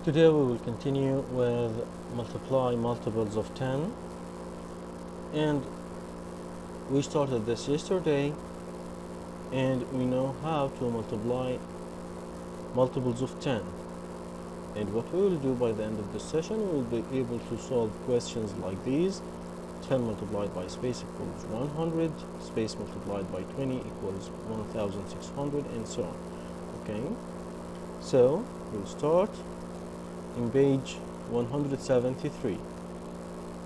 Today we will continue with multiply multiples of 10, and we started this yesterday, and we know how to multiply multiples of 10. And what we will do by the end of this session, we will be able to solve questions like these. 10 multiplied by space equals 100, space multiplied by 20 equals 1600, and so on. Okay, so we'll start in page 173.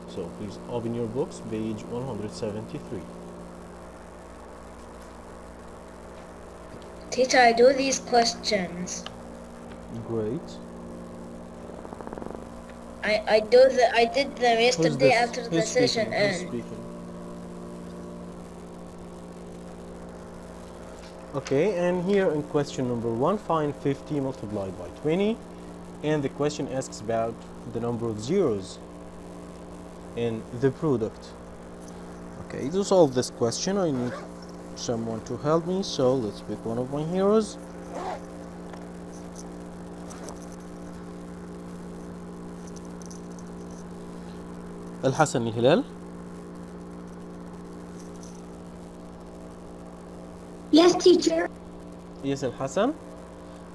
So please open your books, page 173. Teacher, I do these questions. Great. I did them yesterday after the session Who's ended. speaking? Okay, and here in question number 1, find 50 multiplied by 20, and the question asks about the number of zeros in the product. Okay, to solve this question I need someone to help me, so let's pick one of my heroes. الحسن الهلال. Yes, teacher. Yes, Al-Hassan.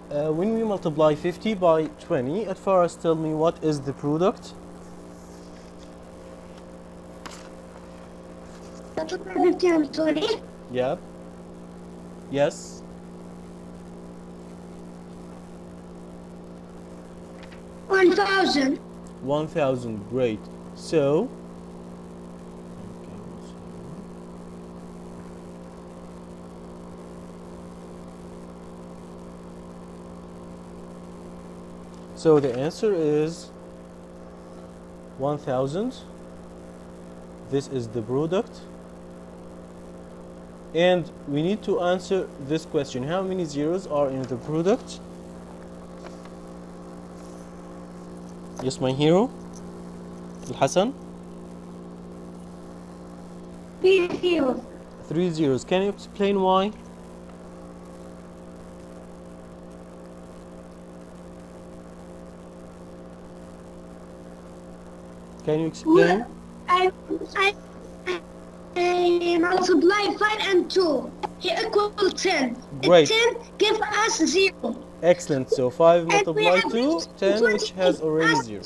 When we multiply 50 by 20, at first tell me what is the product? 50 and 20. Yep. Yes. 1,000. 1000. Great. So so the answer is 1000. This is the product. And we need to answer this question. How many zeros are in the product? Yes, my hero. Al-Hassan? 3 zeros. 3 zeros. Can you explain why? Can you explain? I multiply 5 and 2. He equal 10. Great. 10 give us 0. Excellent. So 5 And we multiplied have to 10, which has already 0.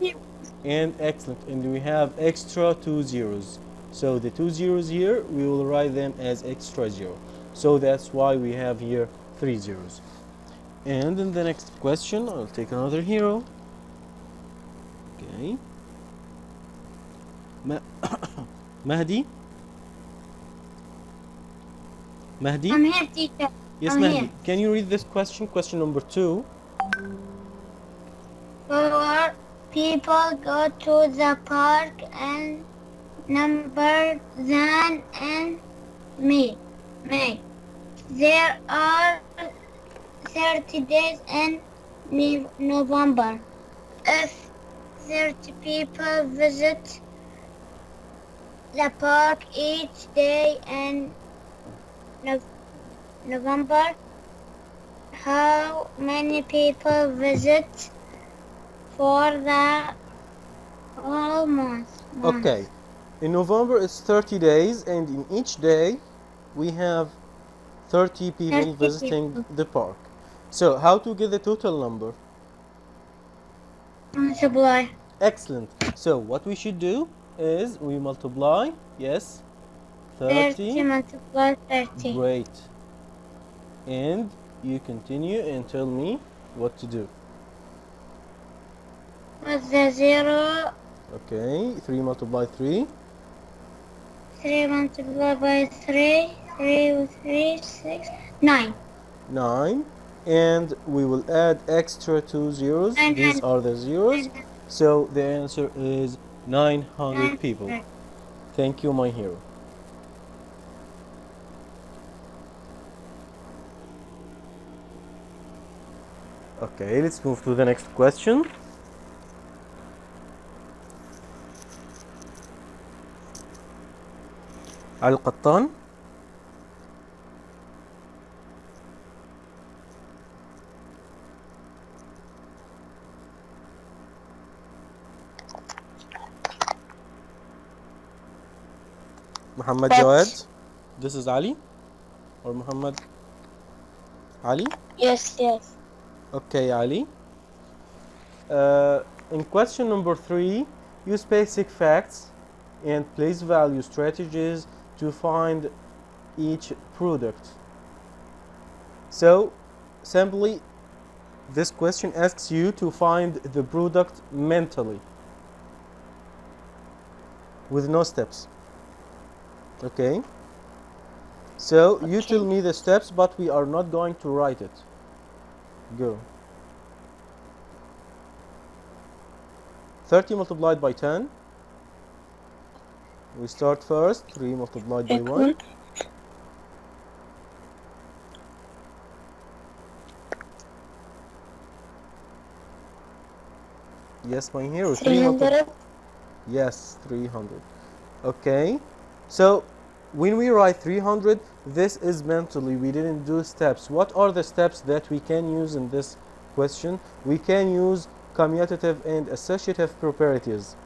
0. And excellent. And we have extra 2 zeros. So the 2 zeros here, we will write them as extra 0. So that's why we have here 3 zeros. And in the next question, I'll take another hero. Okay. Mahdi? Mahdi? I'm here, teacher. Yes, I'm Mahdi. here. Can you read this question? Question number 2. Four people go to the park and number than and me. There are 30 days in November. If 30 people visit the park each day in November, how many people visit for the whole month? Okay. In November it's 30 days, and in each day we have 30 people 30 visiting people. the park. So how to get the total number? Multiply. Excellent. So what we should do is we multiply, yes, 30. Multiply 30. Great. And you continue and tell me what to do. With the 0, Okay, 3 multiply 3. 3 multiplied by 3, 3 with 3, 6, 9. 9. And we will add extra 2 zeros. 900. These are the zeros. So the answer is 900 people. Thank you, my hero. Okay, let's move to the next question. Al-Qattan. Muhammad But- Jawad. This is Ali or Muhammad Ali. Yes. Okay, Ali. In question number 3, use basic facts and place value strategies to find each product. So, simply, this question asks you to find the product mentally with no steps. Okay? So, you tell me the steps, but we are not going to write it. Go. 30 multiplied by 10. We start first. 3 multiplied by 1. Yes, my hero. 300. Yes, 300. Okay. So, when we write 300, this is mentally. We didn't do steps. What are the steps that we can use in this question? We can use commutative and associative properties.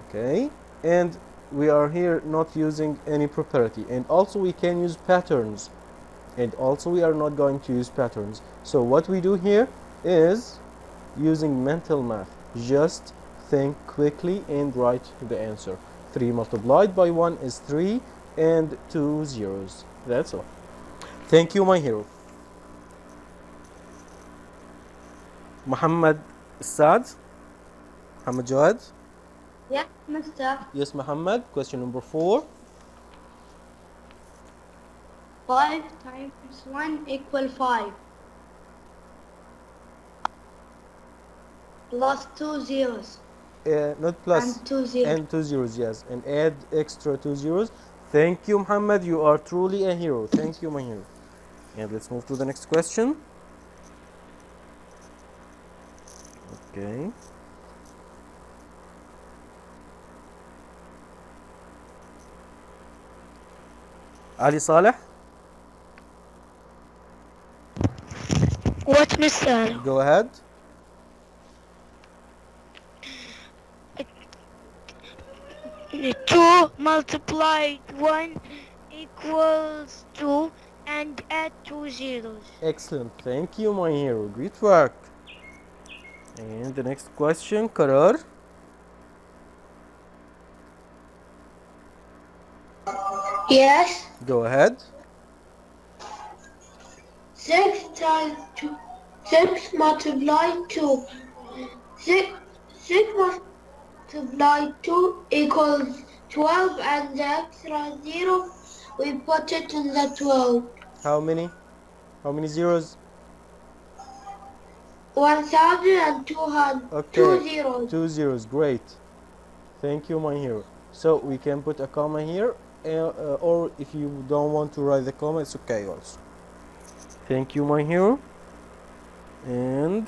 Okay. And we are here not using any property. And also we can use patterns. And also we are not going to use patterns. So what we do here is using mental math. Just think quickly and write the answer. 3 multiplied by 1 is 3 and 2 zeros. That's all. Thank you, my hero. Muhammad Saad. Muhammad Jawad. Yeah, Mister. Yes, Muhammad. Question number 4. 5 times 1 equal 5. Plus 2 zeros. Not plus. And 2 zeros. And 2 zeros, yes. And add extra 2 zeros. Thank you, Muhammad. You are truly a hero. Thank you, my hero. And let's move to the next question. Okay. Ali Saleh, What, Mister? go ahead. Two multiplied 1 equals 2 and add 2 zeros. Excellent. Thank you, my hero. Great work. And the next question, Karar. Yes. Go ahead. 6 times 2. 6 multiplied 2. 6 multiplied 2 equals 12 and the extra 0 we put it in the 12. How many? How many zeros? 1,200. Okay. 2 zeros. 2 zeros. Great. Thank you, my hero. So we can put a comma here, or if you don't want to write the comma, it's okay also. Thank you, my hero. And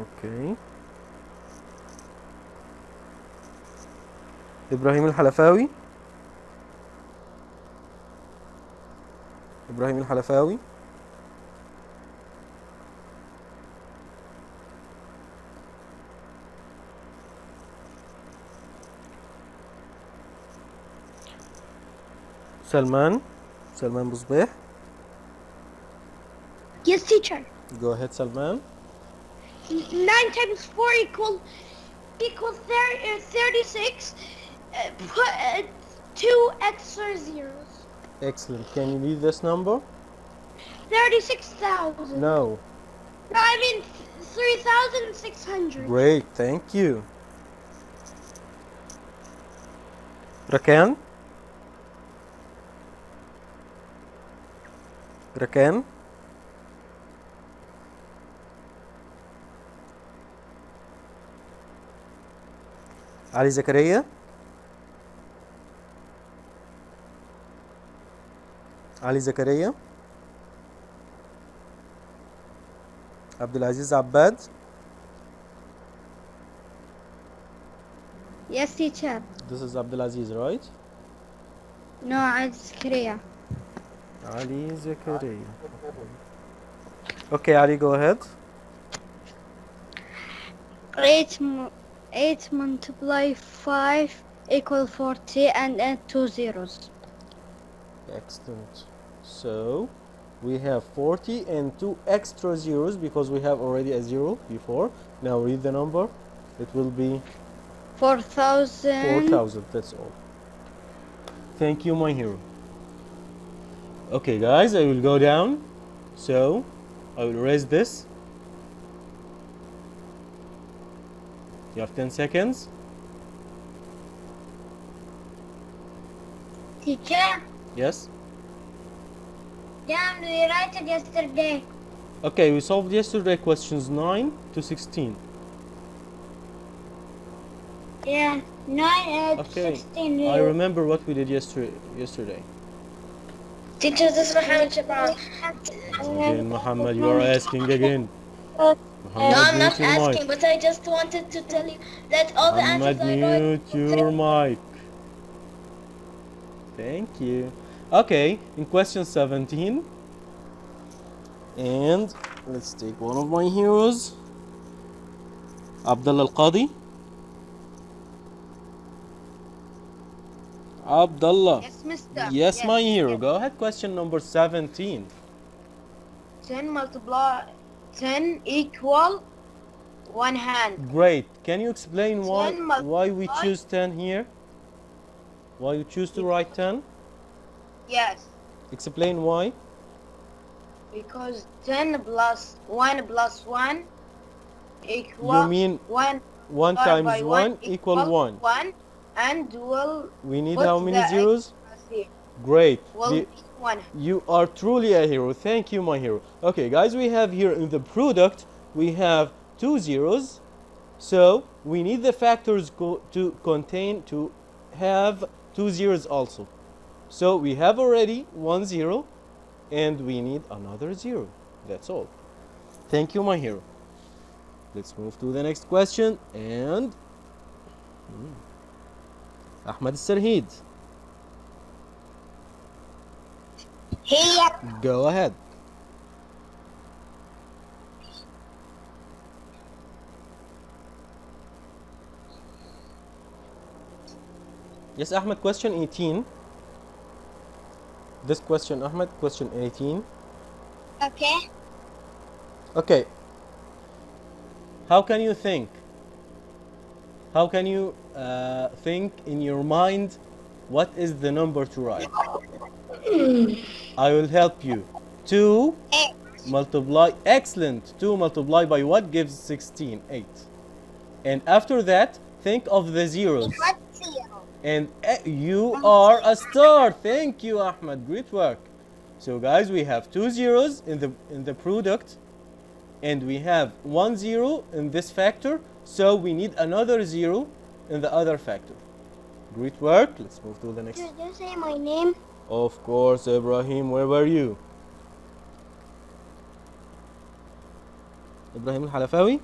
okay. Ibrahim Al-Halafawi. Ibrahim Al-Halafawi. Salman Busbeh. Yes, teacher. Go ahead, Salman. 9 times 4 equals 36. Put 2 extra zeros. Excellent. Can you read this number? 36,000. No. No, I mean 3,600. Great. Thank you. Rakan. Ali Zakaria. Abdulaziz Abbad. Yes, teacher. This is Abdulaziz, right? No, it's Korea. Ali Zakaria. Okay, Ali, go ahead. 8 8 multiply 5 equal 40 and add 2 zeros. Excellent. So we have 40 and 2 extra zeros because we have already a 0 before. Now read the number. It will be 4,000. 4,000. That's all. Thank you, my hero. Okay, guys, I will go down. So I will erase this. You have 10 seconds. Teacher, Yes. damn, we write it yesterday. Okay, we solved yesterday questions 9 to 16. Yeah, 9 and Okay. 16. I remember what we did yesterday. Teacher, this is Mohammed Shabab. Again, Muhammad, you are asking again. No, Muhammad, I'm not mute your mic. asking, but I just wanted to tell you that all the Muhammad, answers I mute your mic. Thank you. Okay, in question 17. And let's take one of my heroes. Abdullah Al-Qadi. Abdullah. Yes, mister. Yes, my hero. Go ahead, question number 17. 10 multiply 10 equal 1 hand. Great. Can you explain 10 why we multiply- choose 10 here? Why you choose to write 10? Yes, Explain why. because 10 plus 1 plus 1 equal You mean 1 1 by times 1 equal 1. 1 and will We need put how many the zeros? extra here. Great. Will The- be 1. You are truly a hero. Thank you, my hero. Okay, guys, we have here in the product, we have 2 zeros. So we need the factors to have 2 zeros also. So we have already 1 0 and we need another 0. That's all. Thank you, my hero. Let's move to the next question and Ahmed Sarhid. Here. Go ahead. Yes, Ahmed, question 18. This question, Ahmed, question 18. Okay. Okay. How can you think? How can you think in your mind what is the number to write? I will help you. 2 multiply, excellent. 2 multiplied by what gives 16? 8. And after that, think of the zeros. And you are a star. Thank you, Ahmed. Great work. So guys, we have 2 zeros in the product, and we have 1 0 in this factor. So we need another 0 in the other factor. Great work. Let's move to the next. Did you say my name? Of course, Ibrahim. Where were you? Ibrahim Al-Halafawi?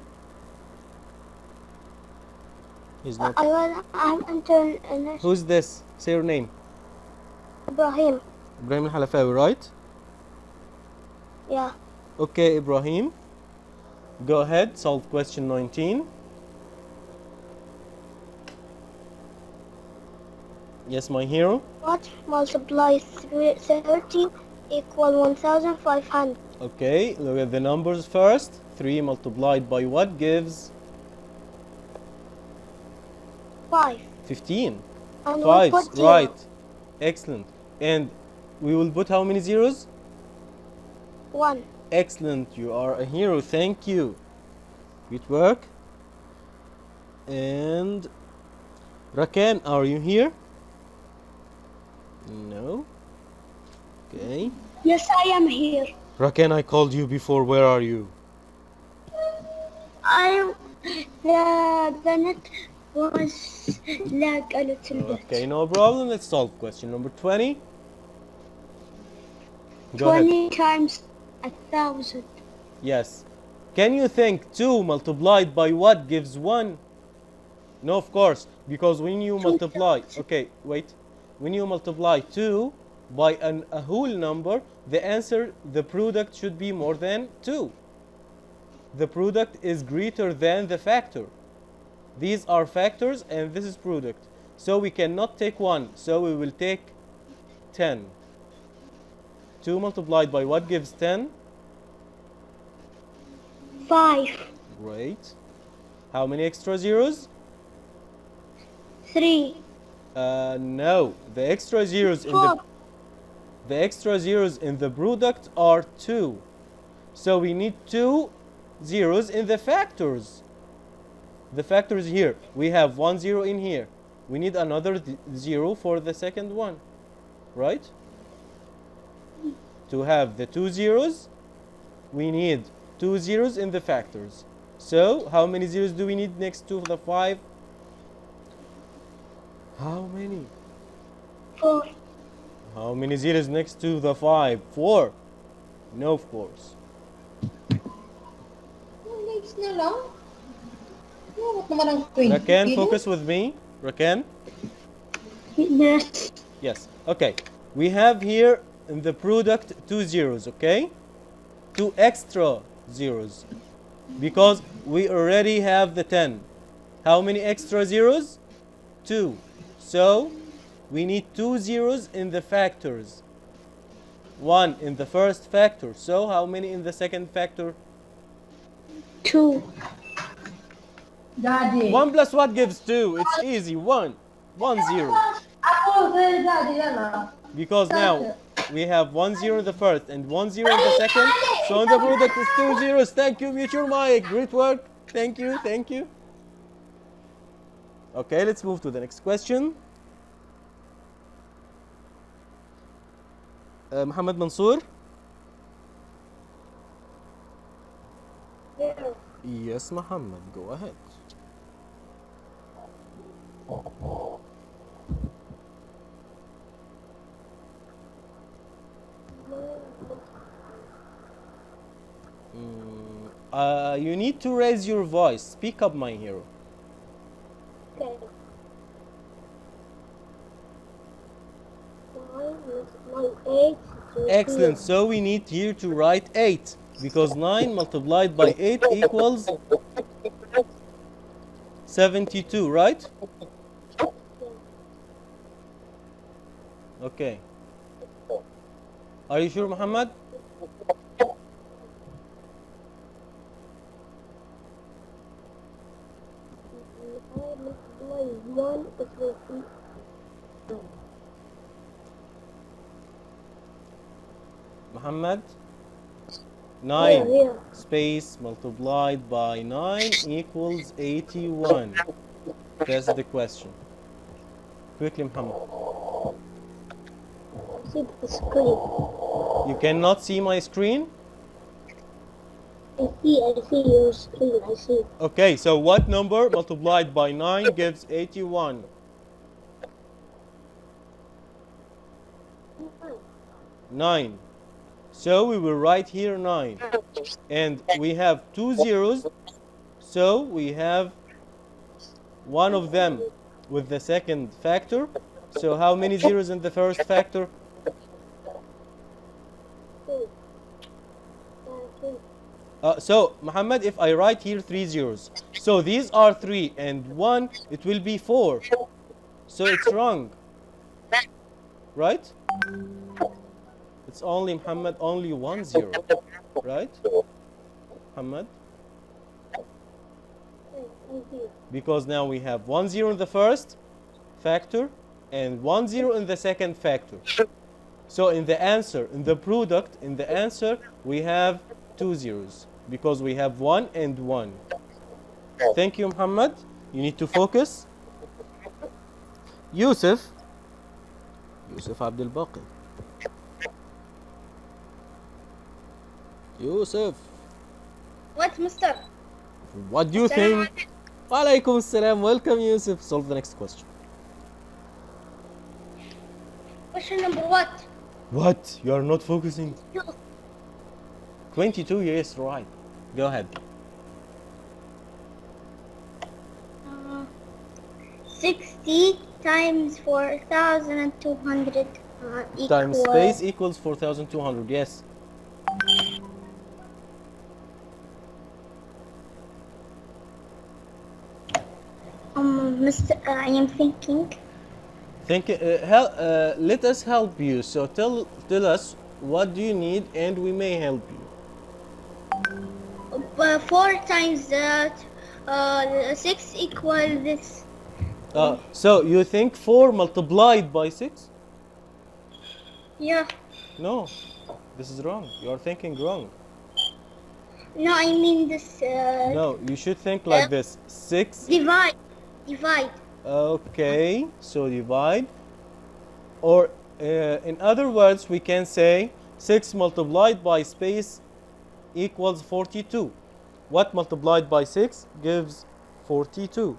He's not. I'm Anton Who's this? Say your name. Ibrahim. Ibrahim Al-Halafawi, right? Yeah. Okay, Ibrahim. Go ahead, solve question 19. Yes, my hero. What multiplies 13 equal 1,500? Okay, look at the numbers first. 3 multiplied by what gives 5. 15. And we 5, put zero. right. Excellent. And we will put how many zeros? 1. Excellent. You are a hero. Thank you. Good work. And Rakan, are you here? No. Okay. Yes, I am here. Rakan, I called you before. Where are you? The net was lag a little bit. Okay, no problem. Let's solve question number 20. Go ahead. 20 times 1,000. Yes. Can you think 2 multiplied by what gives 1? No, of course, because when you multiply, okay, wait. When you multiply 2 by a whole number, the answer, the product should be more than 2. The product is greater than the factor. These are factors and this is product. So we cannot take 1. So we will take 10. 2 multiplied by what gives 10? 5. Great. How many extra zeros? 3. No. The extra zeros in 4. the extra zeros in the product are 2. So we need 2 zeros in the factors. The factors here. We have 1 0 in here. We need another 0 for the second one. Right? To have the 2 zeros, we need 2 zeros in the factors. So, how many zeros do we need next to the 5? How many? 4. How many zeros next to the 5? 4. No, of course. Next na lang. Bakit naman ang 20? Rakan, focus with me. Rakan? Yes. Yes. Okay. We have here in the product 2 zeros, okay? 2 extra zeros. Because we already have the 10. How many extra zeros? 2. So, we need 2 zeros in the factors. 1 in the first factor. So, how many in the second factor? 2. Daddy. 1 plus what gives 2? It's easy. 1. 1 0. Ako, daddy, yan ah. Because now we have 1 0 in the first and 1 0 in the second. So in the product is 2 zeros. Thank you, mute your mic. Great work. Thank you, thank you. Okay, let's move to the next question. Muhammad Mansour. Yes, Muhammad, go ahead. You need to raise your voice. Speak up, my hero. Okay. 8. Excellent. So we need here to write 8 because 9 multiplied by 8 equals 72, right? Okay. Are you sure, Muhammad? Muhammad? 9 space multiplied by 9 equals 81. That's the question. Quickly, Muhammad. See the screen. You cannot see my screen? I see your screen. I see. Okay, so what number multiplied by 9 gives 81? 9. So we will write here 9. And we have 2 zeros. So we have one of them with the second factor. So how many zeros in the first factor? So Muhammad, if I write here 3 zeros, so these are 3 and 1, it will be 4. So it's wrong, right? It's only, Muhammad, only 1 0, right? Muhammad? Because now we have 1 0 in the first factor and 1 0 in the second factor. So in the answer, in the product, in the answer, we have 2 zeros because we have 1 and 1. Thank you, Muhammad. You need to focus. Yusuf Abdul Baqi. Yusuf. What, mister? What do you think? Walaikum assalam. Welcome, Yusuf. Solve the next question. Question number what? What? You are not focusing? 22, yes, right. Go ahead. 60 times 4,200 equals... Times space equals 4,200, yes. Mr. I am thinking. Let us help you. So tell us what do you need, and we may help you. 4 times that 6 equal this. So you think 4 multiplied by 6? Yeah. No, this is wrong. You are thinking wrong. No, I mean this. No, you should think like this. 6. Divide. Okay, so divide. Or in other words, we can say 6 multiplied by space equals 42. What multiplied by 6 gives 42?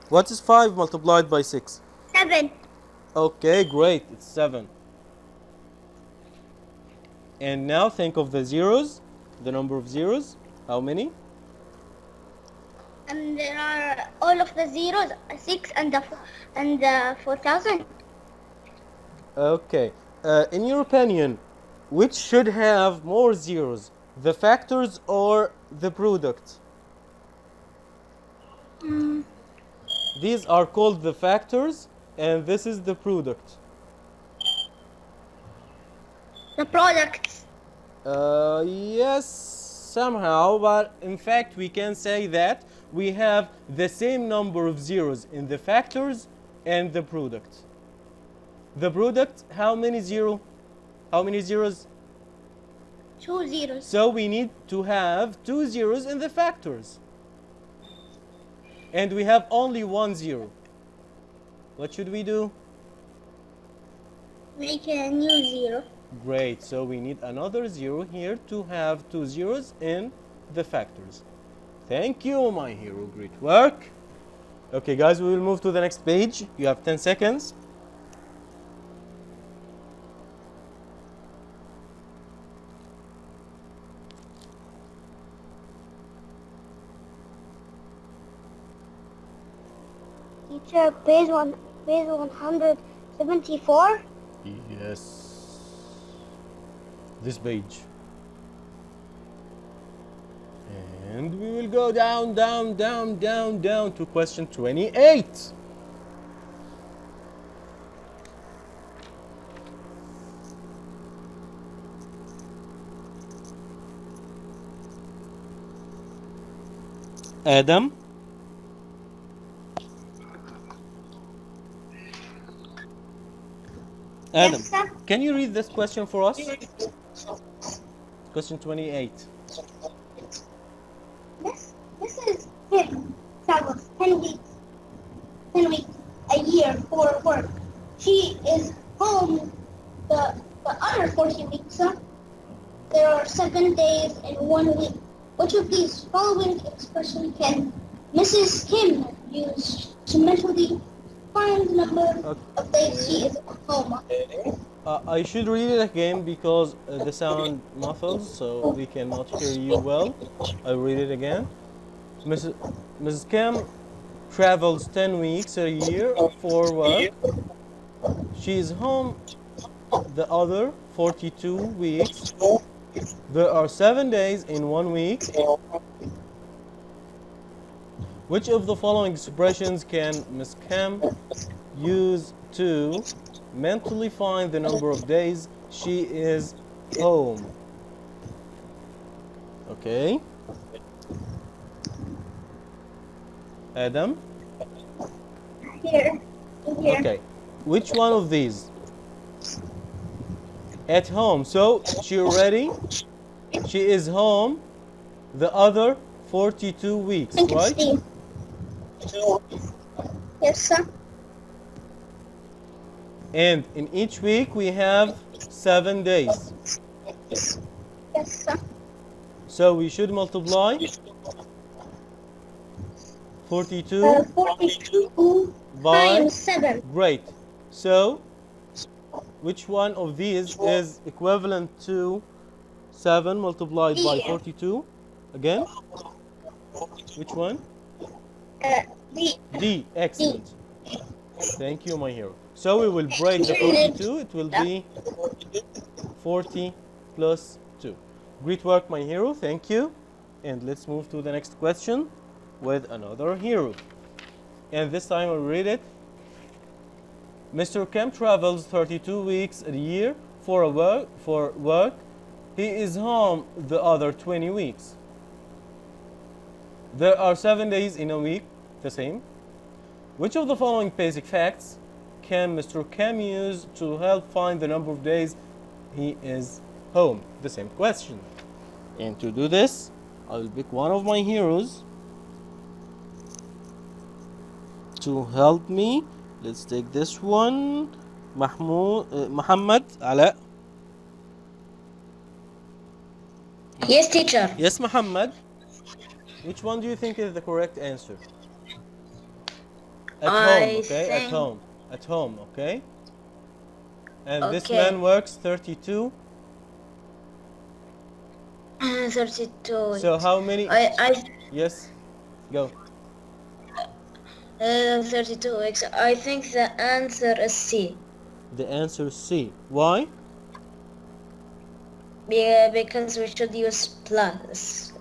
What is 5 multiplied by 6? 7. Okay, great, it's 7. And now think of the zeros, the number of zeros. How many? And there are all of the zeros, 6 and 4,000. Okay. In your opinion, which should have more zeros, the factors or the product? These are called the factors, and this is the product. The product. Yes, somehow, but in fact we can say that we have the same number of zeros in the factors and the product. The product, how many zeros? 2 zeros. So we need to have 2 zeros in the factors. And we have only 1 zero. What should we do? Make a new zero. Great, so we need another 0 here to have 2 zeros in the factors. Thank you, my hero. Great work. Okay, guys, we will move to the next page. You have 10 seconds. Teacher, page 174. Yes. This page. And we will go down to question 28. Adam? Adam, Yes, sir. can you read this question for us? Question 28. This is him. Travels 10 weeks a year for work. She is home the other 40 weeks. There are 7 days in 1 week. Which of these following expression can Mrs. Kim use to mentally find the number of days she is home? I should read it again because the sound muffles, so we cannot hear you well. I'll read it again. Mrs. Kim travels 10 weeks a year for work. She is home the other 42 weeks. There are 7 days in 1 week. Which of the following expressions can Ms. Kim use to mentally find the number of days she is home? Okay. Adam? Here. Okay. Which one of these? At home. So she already, she is home the other 42 weeks, I think it's right? D. Yes, sir. And in each week we have 7 days. Yes, sir. So we should multiply 42 42 by, times 7. great. So which one of these is equivalent to 7 multiplied by 42? Again? Which one? D. D. Excellent. Thank you, my hero. So we will break the 42. It will be 40 plus 2. Great work, my hero. Thank you. And let's move to the next question with another hero. And this time I'll read it. Mr. Kemp travels 32 weeks a year for work. He is home the other 20 weeks. There are 7 days in a week, the same. Which of the following basic facts can Mr. Kemp use to help find the number of days he is home? The same question. And to do this, I will pick one of my heroes to help me. Let's take this one. Muhammad Ala. Yes, teacher. Yes, Muhammad. Which one do you think is the correct answer? At home, okay? At home. At home, okay? And this man works 32. 32. So how many? I Yes, go. 32 weeks. I think the answer is C. The answer is C. Why? Because we should use plus.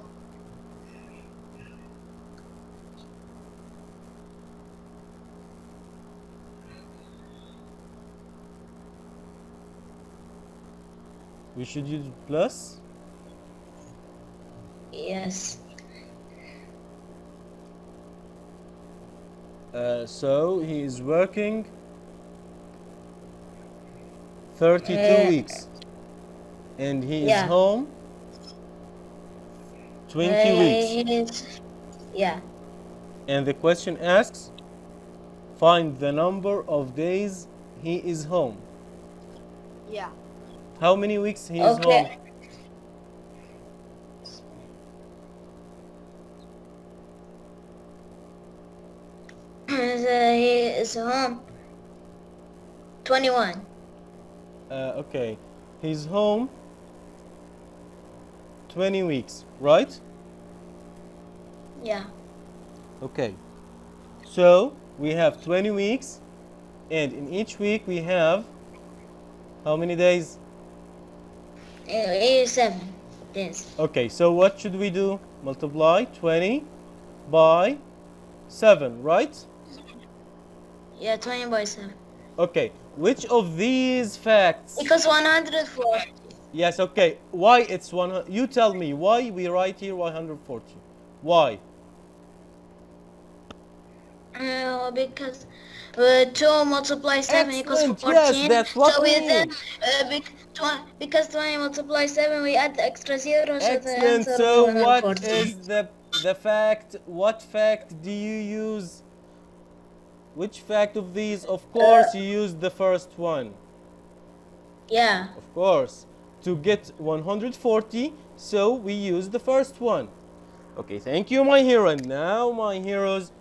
We should use plus. Yes. So he is working 32 weeks. And he is Yeah. home 20 weeks. Yeah. And the question asks, find the number of days he is home. Yeah. How many weeks he is home? Okay. He is home 21. Okay, he's home 20 weeks, right? Yeah. Okay, so we have 20 weeks, and in each week we have how many days? 87 days. Okay, so what should we do? Multiply 20 by 7, right? Yeah, 20 by 7. Okay, which of these facts? Because 140. Yes, okay. Why it's 100? You tell me why we write here 140. Why? Because 2 multiply 7 equals Excellent. 14. Yes, that's what so we we need. then, because 20 multiply 7, we add the extra 0. So the Excellent. answer So will be what 140. is the fact? What fact do you use? Which fact of these? Of course, you use the first one. Yeah. Of course. To get 140, so we use the first one. Okay, thank you, my hero. And now, my heroes,